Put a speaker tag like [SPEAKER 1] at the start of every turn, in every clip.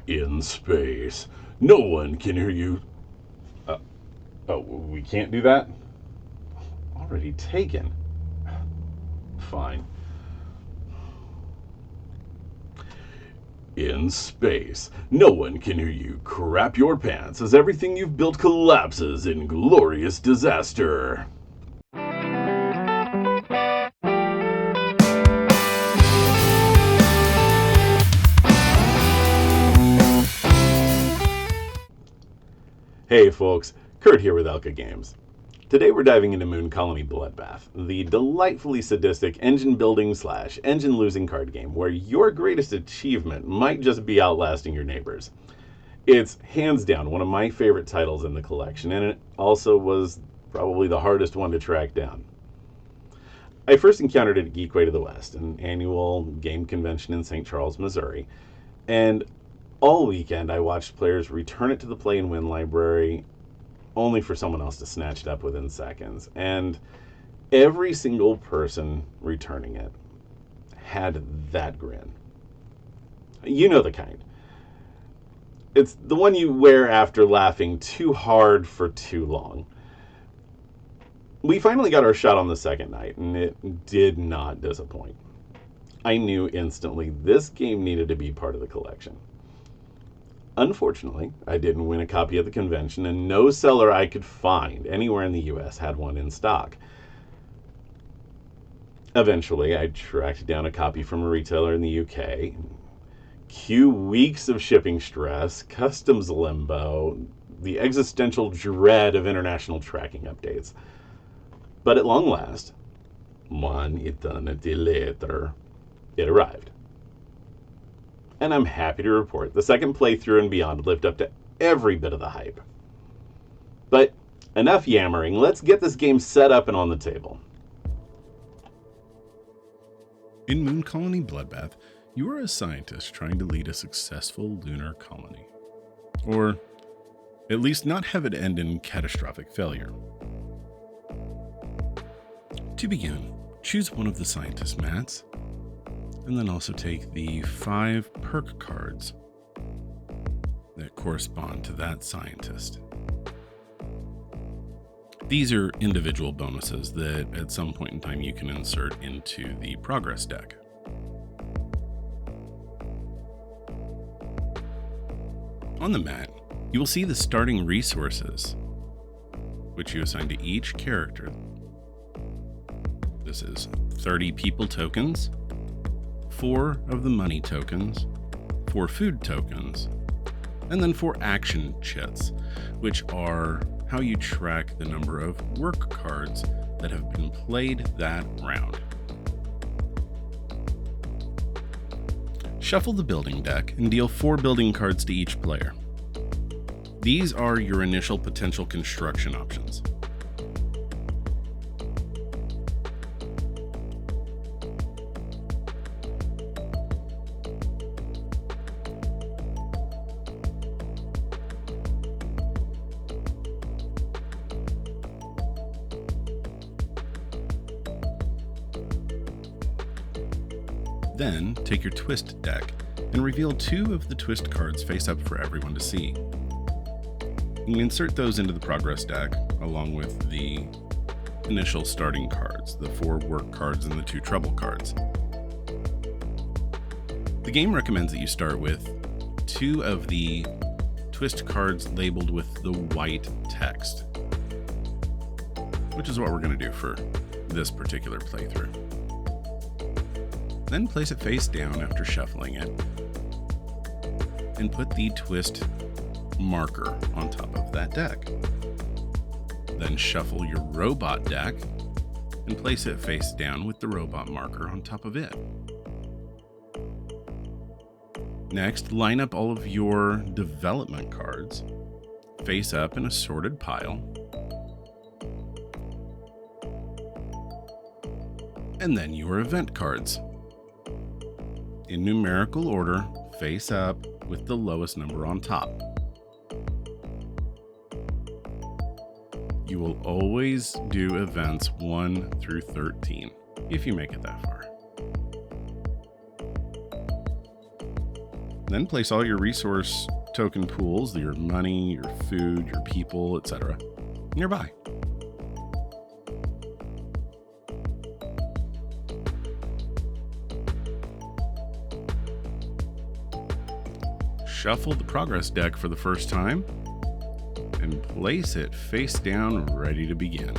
[SPEAKER 1] In space, no one can hear you. Uh, oh, we can't do that? Already taken. Fine. In space, no one can hear you crap your pants as everything you've built collapses in glorious disaster. Hey folks, Kurt here with Elka Games. Today we're diving into Moon Colony Bloodbath, the delightfully sadistic engine building / engine losing card game where your greatest achievement might just be outlasting your neighbors. It's hands down one of my favorite titles in the collection, and it also was probably the hardest one to track down. I first encountered it at Geekway to the West, an annual game convention in St. Charles, Missouri, and all weekend I watched players return it to the Play and Win library only for someone else to snatch it up within seconds. And every single person returning it had that grin. You know the kind. It's the one you wear after laughing too hard for too long. We finally got our shot on the second night, and it did not disappoint. I knew instantly this game needed to be part of the collection. Unfortunately, I didn't win a copy at the convention, and no seller I could find anywhere in the US had one in stock. Eventually, I tracked down a copy from a retailer in the UK. Cue weeks of shipping stress, customs limbo, the existential dread of international tracking updates. But at long last, one eternity later, it arrived. And I'm happy to report the second playthrough and beyond lived up to every bit of the hype. But enough yammering, let's get this game set up and on the table.
[SPEAKER 2] In Moon Colony Bloodbath, you are a scientist trying to lead a successful lunar colony. Or at least not have it end in catastrophic failure. To begin, choose one of the scientist mats, and then also take the 5 perk cards that correspond to that scientist. These are individual bonuses that at some point in time you can insert into the progress deck. On the mat, you will see the starting resources, which you assign to each character. This is 30 people tokens, 4 of the money tokens, 4 food tokens, and then 4 action chits, which are how you track the number of work cards that have been played that round. Shuffle the building deck and deal 4 building cards to each player. These are your initial potential construction options. Then, take your twist deck and reveal 2 of the twist cards face up for everyone to see. You can insert those into the progress deck along with the initial starting cards, the 4 work cards and the 2 trouble cards. The game recommends that you start with 2 of the twist cards labeled with the white text, which is what we're going to do for this particular playthrough. Then place it face down after shuffling it, and put the twist marker on top of that deck. Then shuffle your robot deck and place it face down with the robot marker on top of it. Next, line up all of your development cards face up in a sorted pile, and then your event cards in numerical order, face up with the lowest number on top. You will always do events 1 through 13 if you make it that far. Then place all your resource token pools, your money, your food, your people, etc., nearby. Shuffle the progress deck for the first time and place it face down, ready to begin.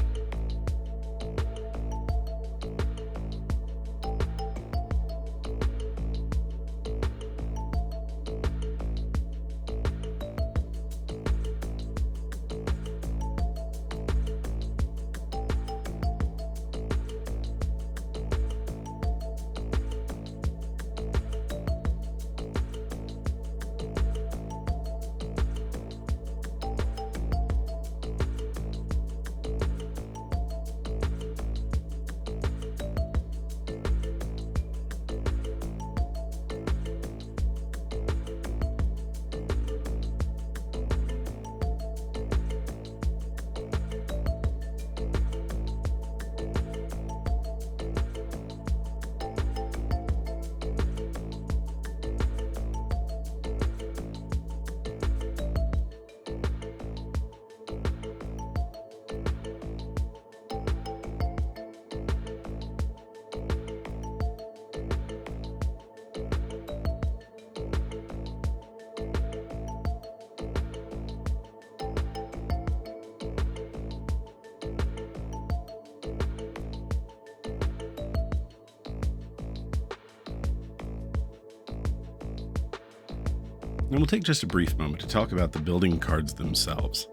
[SPEAKER 2] And we'll take just a brief moment to talk about the building cards themselves.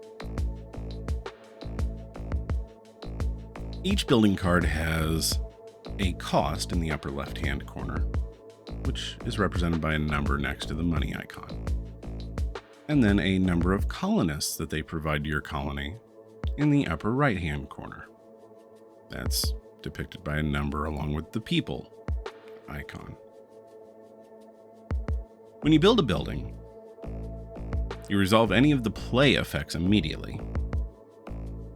[SPEAKER 2] Each building card has a cost in the upper left-hand corner, which is represented by a number next to the money icon. And then a number of colonists that they provide to your colony in the upper right-hand corner. That's depicted by a number along with the people icon. When you build a building, you resolve any of the play effects immediately.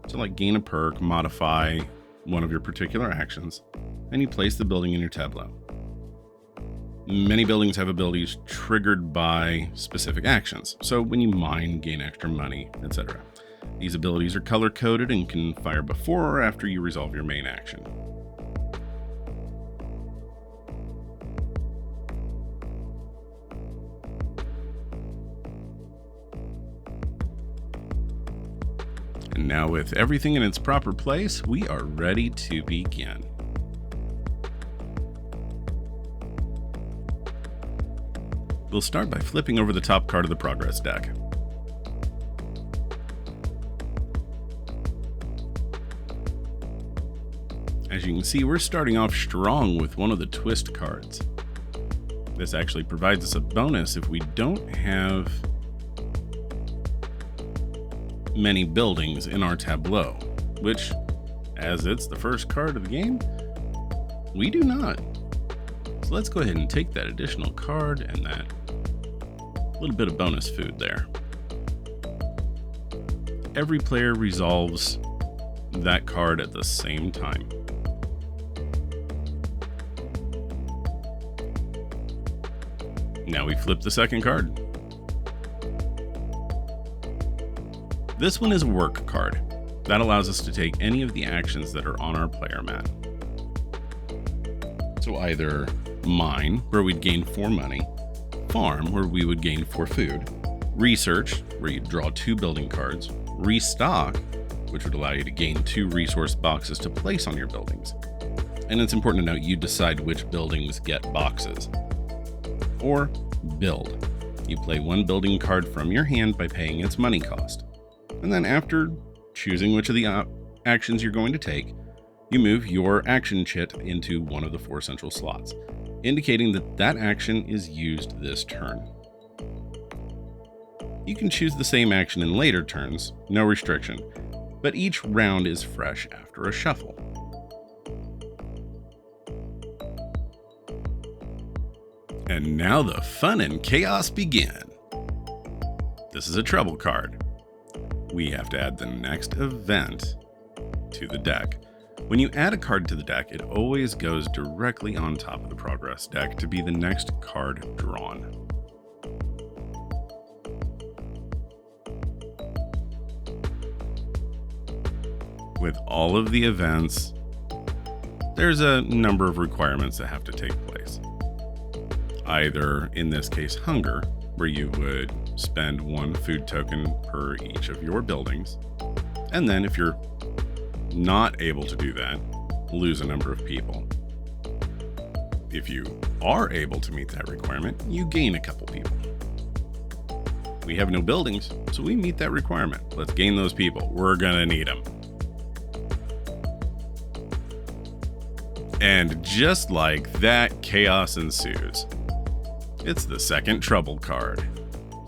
[SPEAKER 2] So like gain a perk, modify one of your particular actions, and you place the building in your tableau. Many buildings have abilities triggered by specific actions. So when you mine, gain extra money, etc. These abilities are color-coded and can fire before or after you resolve your main action. And now with everything in its proper place, we are ready to begin. We'll start by flipping over the top card of the progress deck. As you can see, we're starting off strong with one of the twist cards. This actually provides us a bonus if we don't have many buildings in our tableau, which, as it's the first card of the game, we do not. So let's go ahead and take that additional card and that little bit of bonus food there. Every player resolves that card at the same time. Now we flip the second card. This one is a work card. That allows us to take any of the actions that are on our player mat. So either mine, where we'd gain 4 money, farm, where we would gain 4 food, research, where you'd draw 2 building cards, restock, which would allow you to gain 2 resource boxes to place on your buildings. And it's important to note you decide which buildings get boxes. Or build. You play 1 building card from your hand by paying its money cost. And then after choosing which of the actions you're going to take, you move your action chit into one of the 4 central slots, indicating that that action is used this turn. You can choose the same action in later turns, no restriction, but each round is fresh after a shuffle. And now the fun and chaos begin. This is a trouble card. We have to add the next event to the deck. When you add a card to the deck, it always goes directly on top of the progress deck to be the next card drawn. with all of the events, there's a number of requirements that have to take place. Either, in this case, hunger, where you would spend 1 food token per each of your buildings. And then if you're not able to do that, lose a number of people. If you are able to meet that requirement, you gain a couple people. We have no buildings, so we meet that requirement. Let's gain those people. We're gonna need them. And just like that, chaos ensues. It's the second trouble card.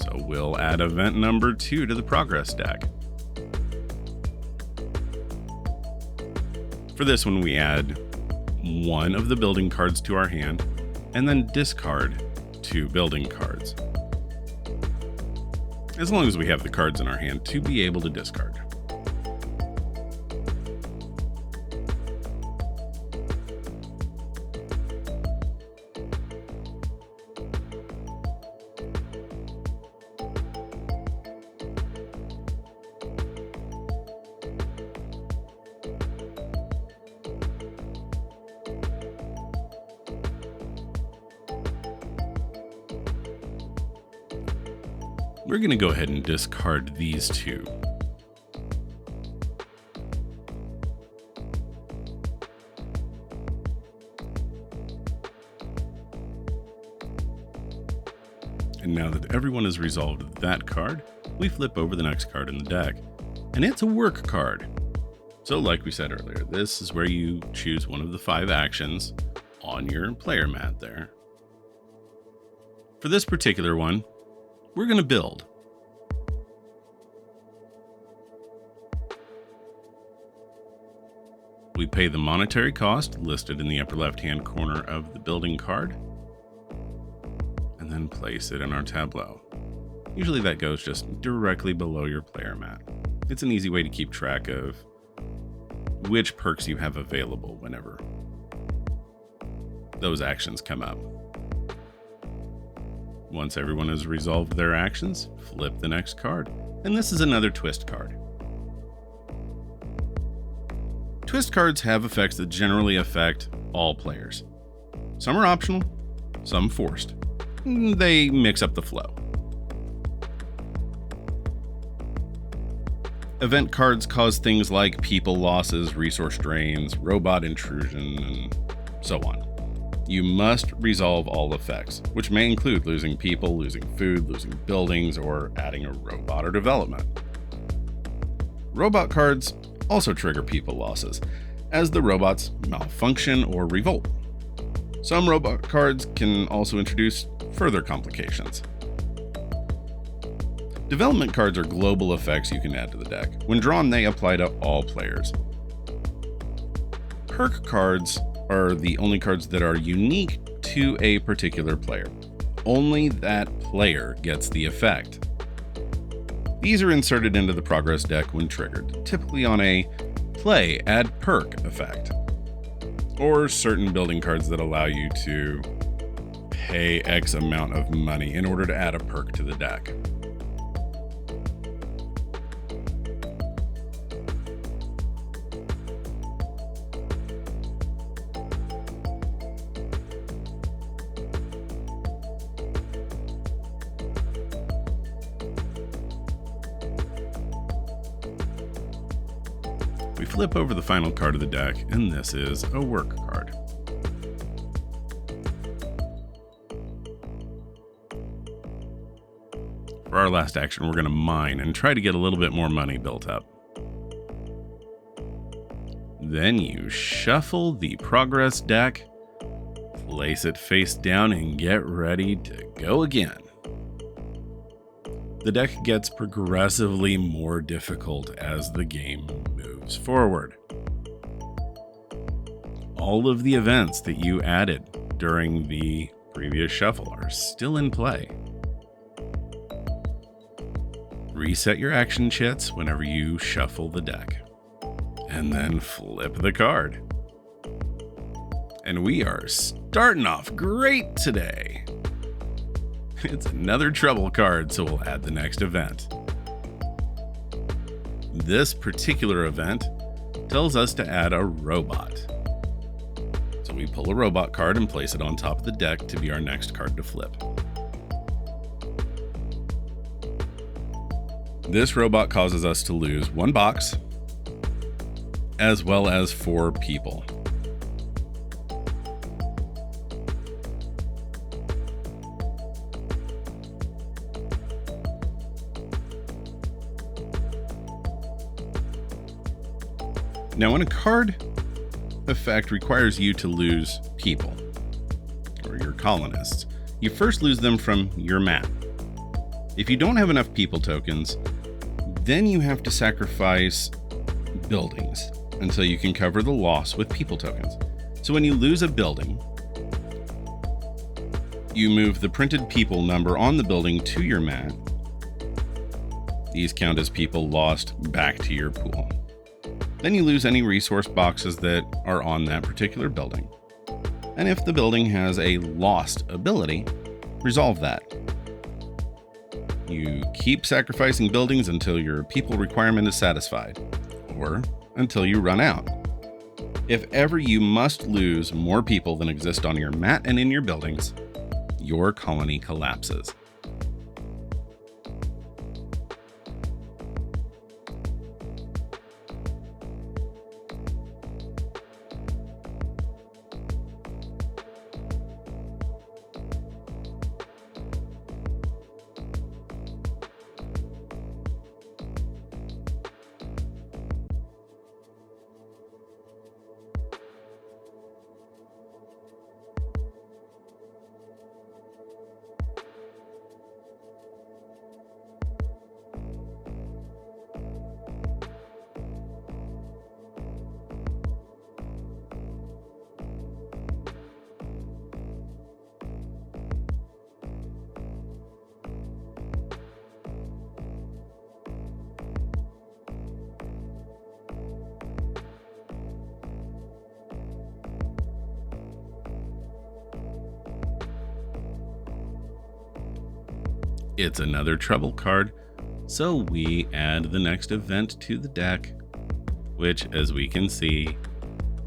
[SPEAKER 2] So we'll add event number 2 to the progress deck. For this one, we add 1 of the building cards to our hand, and then discard 2 building cards. As long as we have the cards in our hand to be able to discard. We're going to go ahead and discard these 2. And now that everyone has resolved that card, we flip over the next card in the deck. And it's a work card. So like we said earlier, this is where you choose one of the 5 actions on your player mat there. For this particular one, we're going to build. We pay the monetary cost listed in the upper left-hand corner of the building card, and then place it in our tableau. Usually that goes just directly below your player mat. It's an easy way to keep track of which perks you have available whenever those actions come up. Once everyone has resolved their actions, flip the next card. And this is another twist card. Twist cards have effects that generally affect all players. Some are optional, some forced. They mix up the flow. Event cards cause things like people losses, resource drains, robot intrusion, and so on. You must resolve all effects, which may include losing people, losing food, losing buildings, or adding a robot or development. Robot cards also trigger people losses, as the robots malfunction or revolt. Some robot cards can also introduce further complications. Development cards are global effects you can add to the deck. When drawn, they apply to all players. Perk cards are the only cards that are unique to a particular player. Only that player gets the effect. These are inserted into the progress deck when triggered, typically on a play add perk effect, or certain building cards that allow you to pay X amount of money in order to add a perk to the deck. We flip over the final card of the deck, and this is a work card. For our last action, we're going to mine and try to get a little bit more money built up. Then you shuffle the progress deck, place it face down, and get ready to go again. The deck gets progressively more difficult as the game moves forward. All of the events that you added during the previous shuffle are still in play. Reset your action chits whenever you shuffle the deck, and then flip the card. And we are starting off great today. It's another trouble card, so we'll add the next event. This particular event tells us to add a robot. So we pull a robot card and place it on top of the deck to be our next card to flip. This robot causes us to lose 1 box, as well as 4 people. Now, when a card effect requires you to lose people, or your colonists, you first lose them from your map. If you don't have enough people tokens, then you have to sacrifice buildings until you can cover the loss with people tokens. So when you lose a building, you move the printed people number on the building to your mat. These count as people lost back to your pool. Then you lose any resource boxes that are on that particular building. And if the building has a lost ability, resolve that. You keep sacrificing buildings until your people requirement is satisfied, or until you run out. If ever you must lose more people than exist on your mat and in your buildings, your colony collapses. It's another trouble card, so we add the next event to the deck, which, as we can see,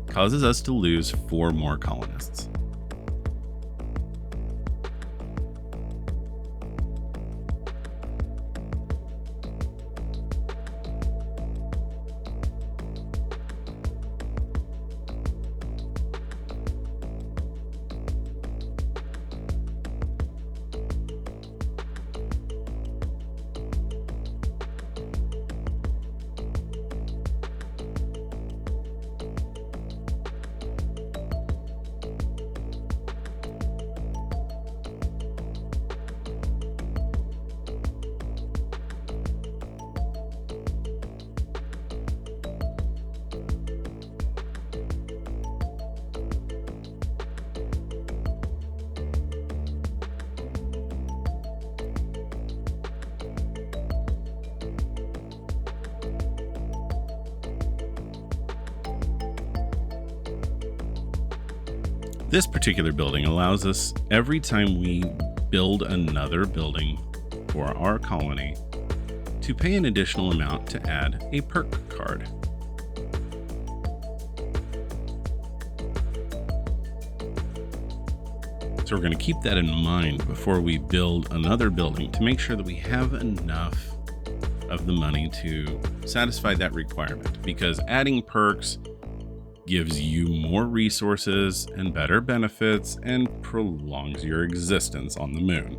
[SPEAKER 2] causes us to lose 4 more colonists. This particular building allows us, every time we build another building for our colony, to pay an additional amount to add a perk card. So we're going to keep that in mind before we build another building to make sure that we have enough of the money to satisfy that requirement, because adding perks gives you more resources and better benefits and prolongs your existence on the moon.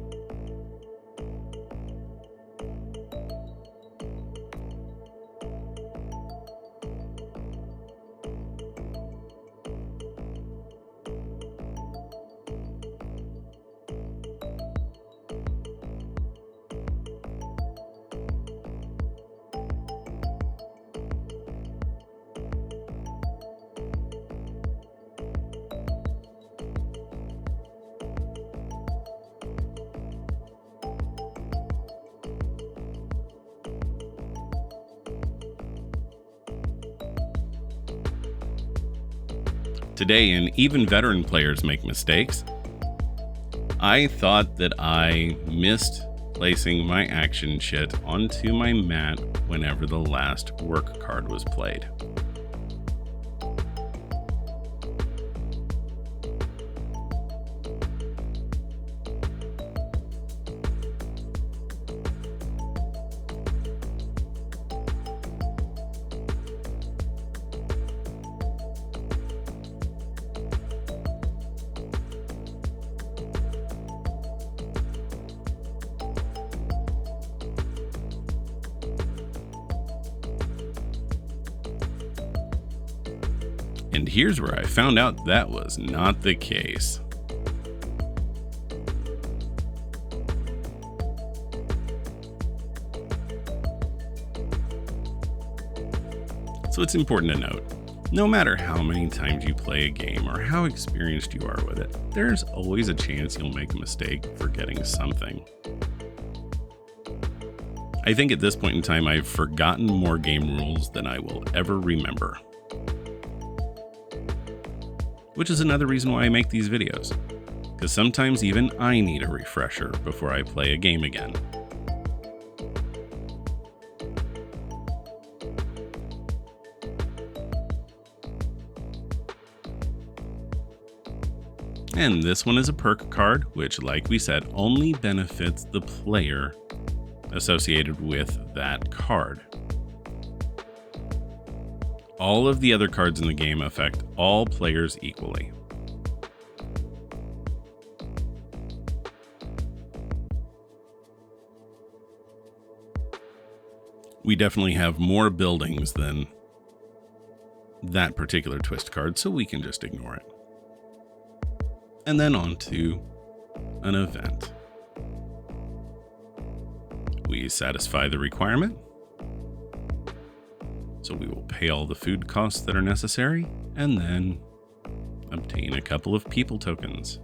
[SPEAKER 2] Today, and even veteran players make mistakes, I thought that I missed placing my action chit onto my mat whenever the last work card was played. And here's where I found out that was not the case. So it's important to note, no matter how many times you play a game or how experienced you are with it, there's always a chance you'll make a mistake forgetting something. I think at this point in time, I've forgotten more game rules than I will ever remember. Which is another reason why I make these videos, because sometimes even I need a refresher before I play a game again. And this one is a perk card, which, like we said, only benefits the player associated with that card. All of the other cards in the game affect all players equally. We definitely have more buildings than that particular twist card, so we can just ignore it. And then on to an event. We satisfy the requirement, so we will pay all the food costs that are necessary, and then obtain a couple of people tokens.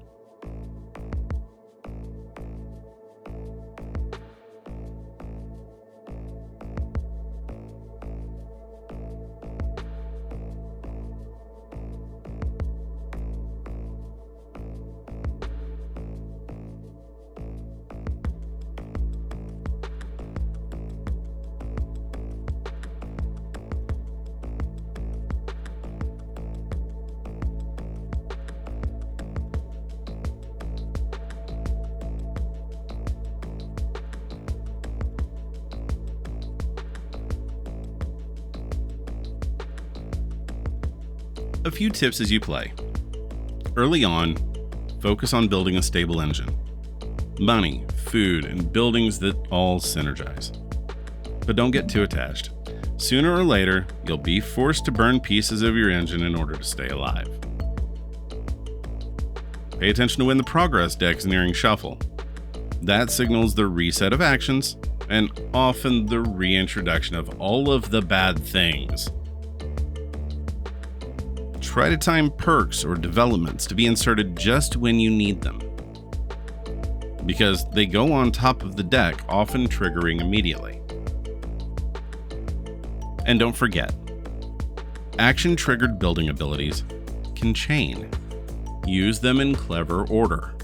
[SPEAKER 2] A few tips as you play. Early on, focus on building a stable engine. Money, food, and buildings that all synergize. But don't get too attached. Sooner or later, you'll be forced to burn pieces of your engine in order to stay alive. Pay attention to when the progress deck is nearing shuffle. That signals the reset of actions, and often the reintroduction of all of the bad things. Try to time perks or developments to be inserted just when you need them, because they go on top of the deck, often triggering immediately. And don't forget, action-triggered building abilities can chain. Use them in clever order.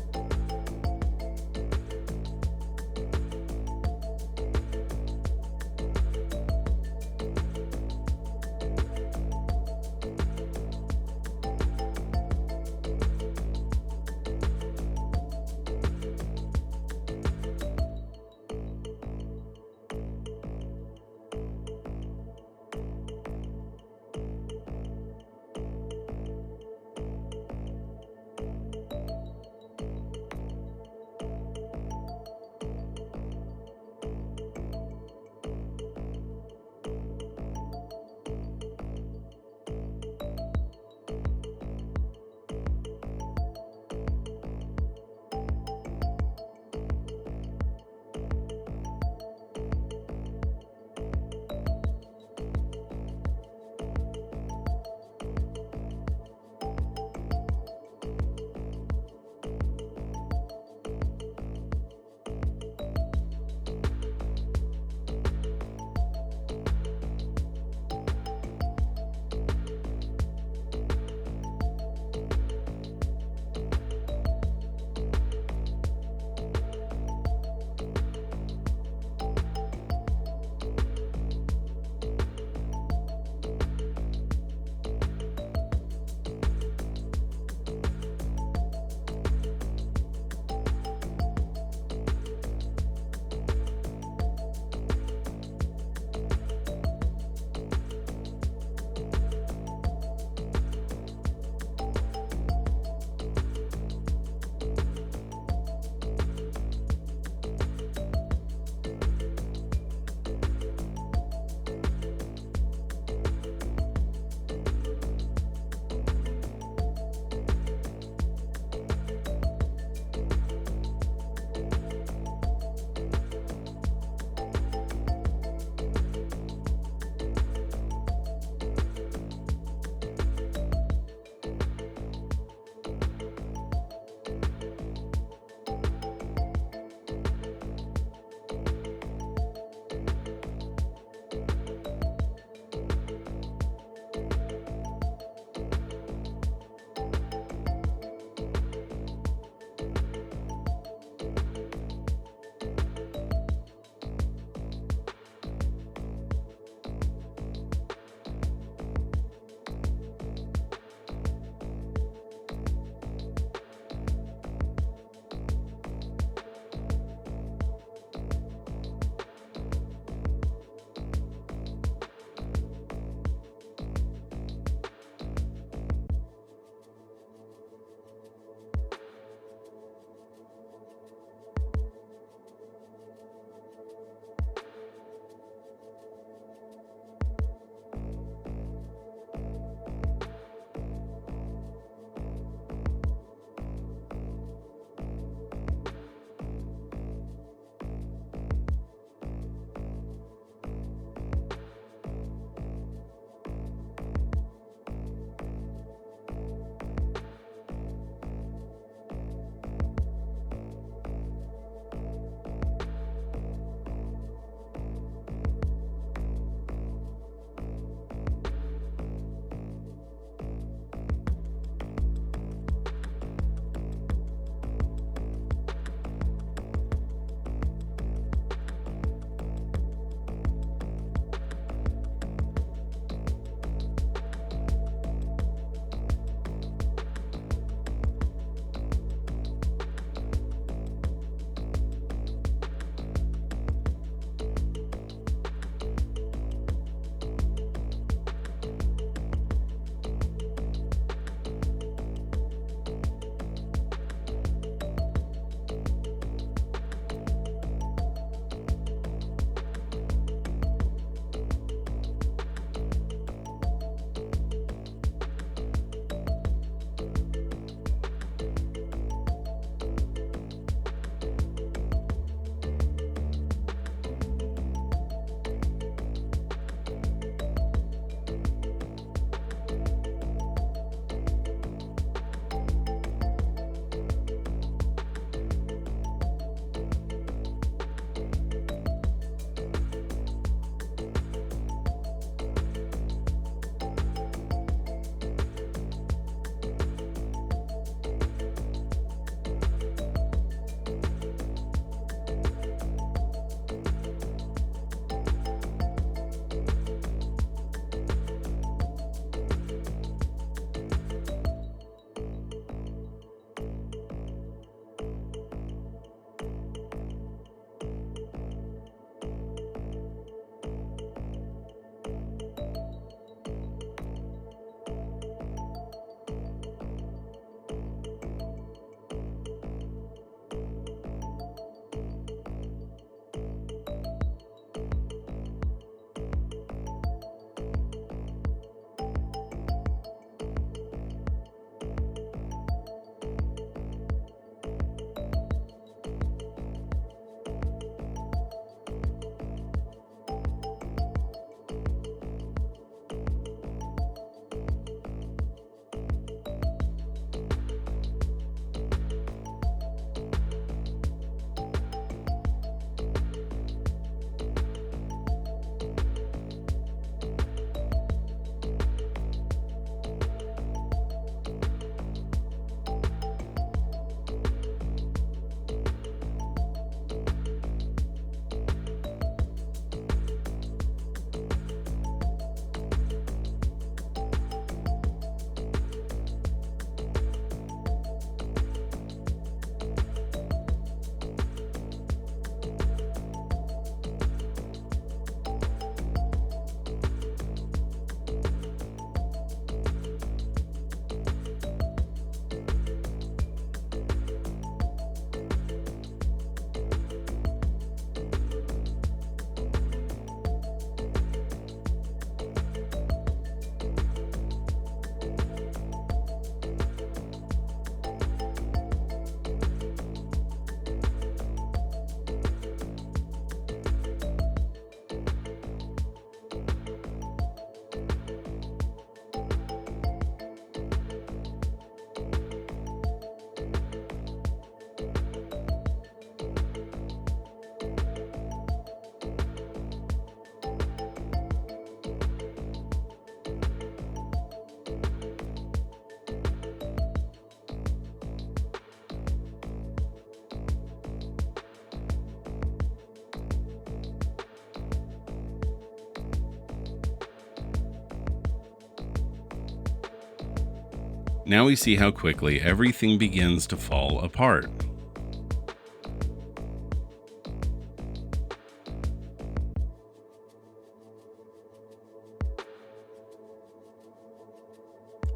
[SPEAKER 2] Now we see how quickly everything begins to fall apart.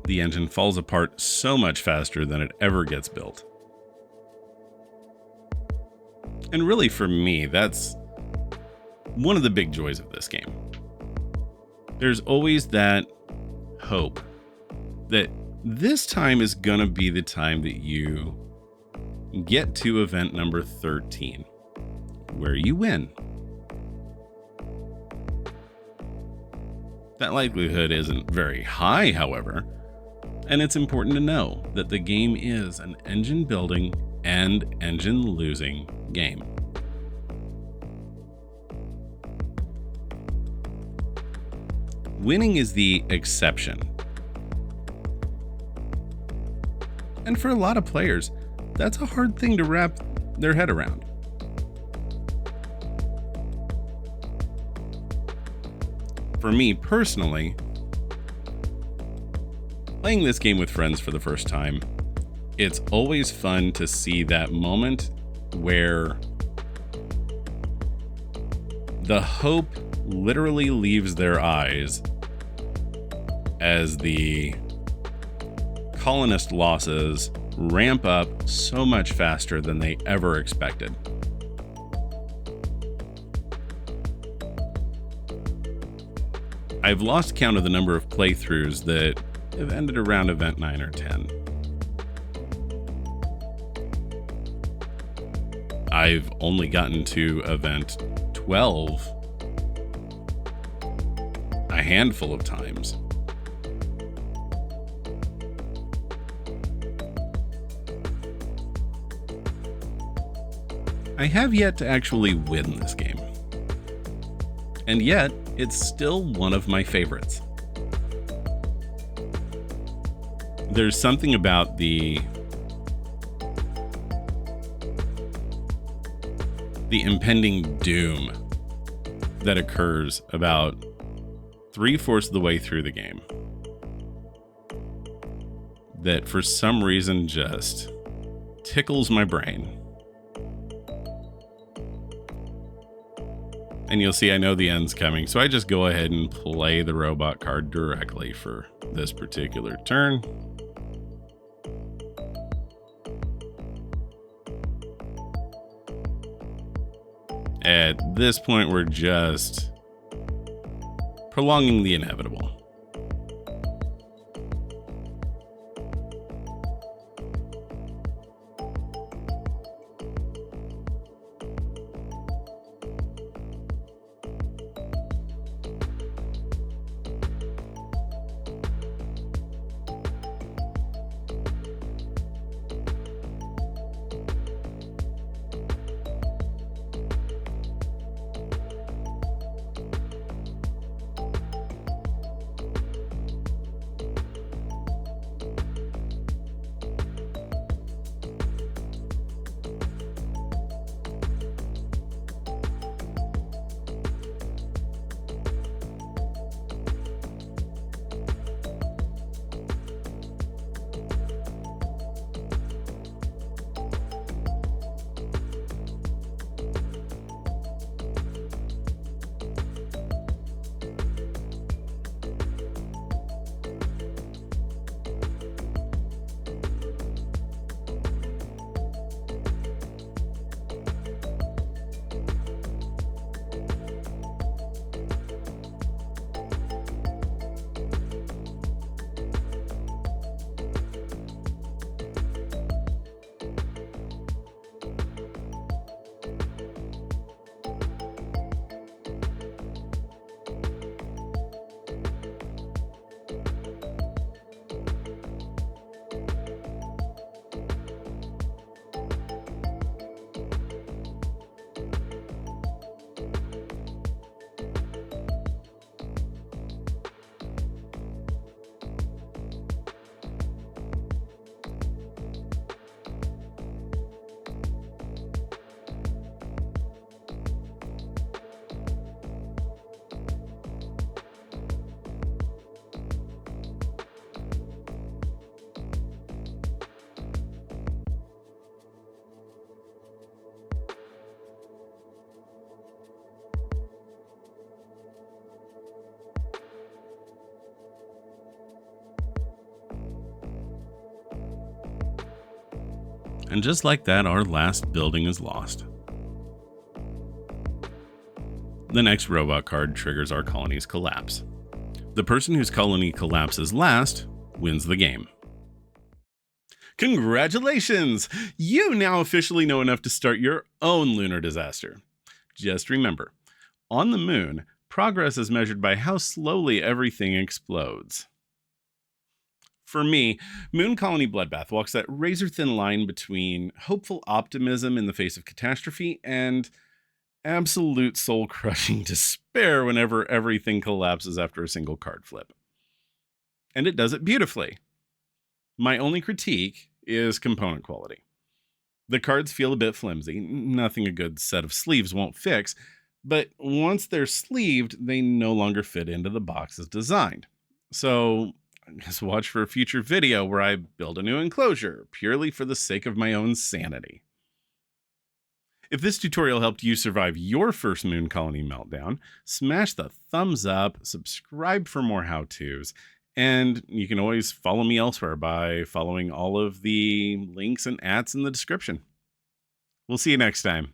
[SPEAKER 2] The engine falls apart so much faster than it ever gets built. And really, for me, that's one of the big joys of this game. There's always that hope that this time is going to be the time that you get to event number 13, where you win. That likelihood isn't very high, however, and it's important to know that the game is an engine building and engine losing game. Winning is the exception. And for a lot of players, that's a hard thing to wrap their head around. For me personally, playing this game with friends for the first time, it's always fun to see that moment where the hope literally leaves their eyes as the colonist losses ramp up so much faster than they ever expected. I've lost count of the number of playthroughs that have ended around event 9 or 10. I've only gotten to event 12 a handful of times. I have yet to actually win this game. And yet, it's still one of my favorites. There's something about the impending doom that occurs about 3/4 of the way through the game that for some reason just tickles my brain. And you'll see I know the end's coming, so I just go ahead and play the robot card directly for this particular turn. At this point, we're just prolonging the inevitable. And just like that, our last building is lost. The next robot card triggers our colony's collapse. The person whose colony collapses last wins the game. Congratulations! You now officially know enough to start your own lunar disaster. Just remember, on the moon, progress is measured by how slowly everything explodes. For me, Moon Colony Bloodbath walks that razor-thin line between hopeful optimism in the face of catastrophe and absolute soul-crushing despair whenever everything collapses after a single card flip. And it does it beautifully. My only critique is component quality. The cards feel a bit flimsy, nothing a good set of sleeves won't fix, but once they're sleeved, they no longer fit into the box as designed. So just watch for a future video where I build a new enclosure, purely for the sake of my own sanity. If this tutorial helped you survive your first Moon Colony meltdown, smash the thumbs up, subscribe for more how-tos, and you can always follow me elsewhere by following all of the links and ads in the description. We'll see you next time.